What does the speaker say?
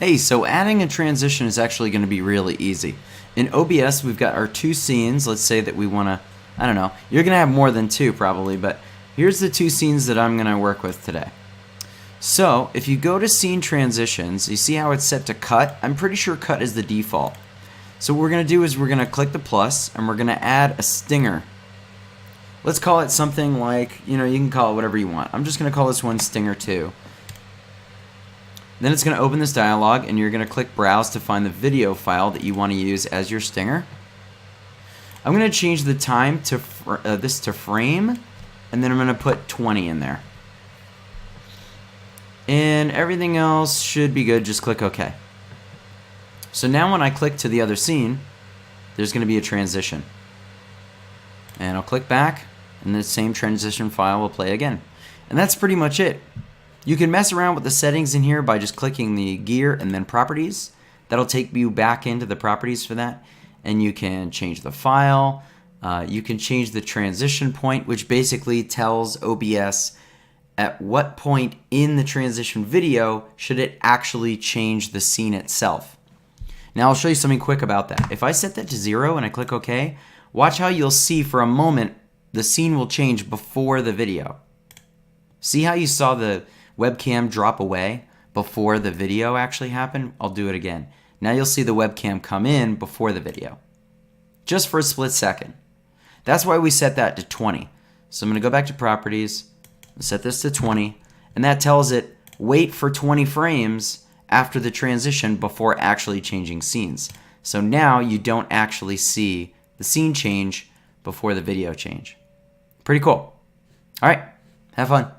Hey, so adding a transition is actually going to be really easy. In OBS, we've got our two scenes. Let's say that we want to, I don't know, you're going to have more than two probably, but here's the two scenes that I'm going to work with today. So, if you go to scene transitions, you see how it's set to cut? I'm pretty sure cut is the default. So what we're going to do is we're going to click the plus and we're going to add a stinger. Let's call it something like, you can call it whatever you want. I'm just going to call this one stinger 2. Then it's going to open this dialog and you're going to click browse to find the video file that you want to use as your stinger. I'm going to change the time to this to frame, and then I'm going to put 20 in there. And everything else should be good. Just click OK. So now when I click to the other scene, there's going to be a transition. And I'll click back and the same transition file will play again. And that's pretty much it. You can mess around with the settings in here by just clicking the gear and then properties. That'll take you back into the properties for that. And you can change the file. You can change the transition point, which basically tells OBS at what point in the transition video should it actually change the scene itself. Now I'll show you something quick about that. If I set that to 0 and I click OK, watch how you'll see for a moment the scene will change before the video. See how you saw the webcam drop away before the video actually happened? I'll do it again. Now you'll see the webcam come in before the video. Just for a split second. That's why we set that to 20. So I'm going to go back to properties, set this to 20, and that tells it wait for 20 frames after the transition before actually changing scenes. So now you don't actually see the scene change before the video change. Pretty cool. All right, have fun.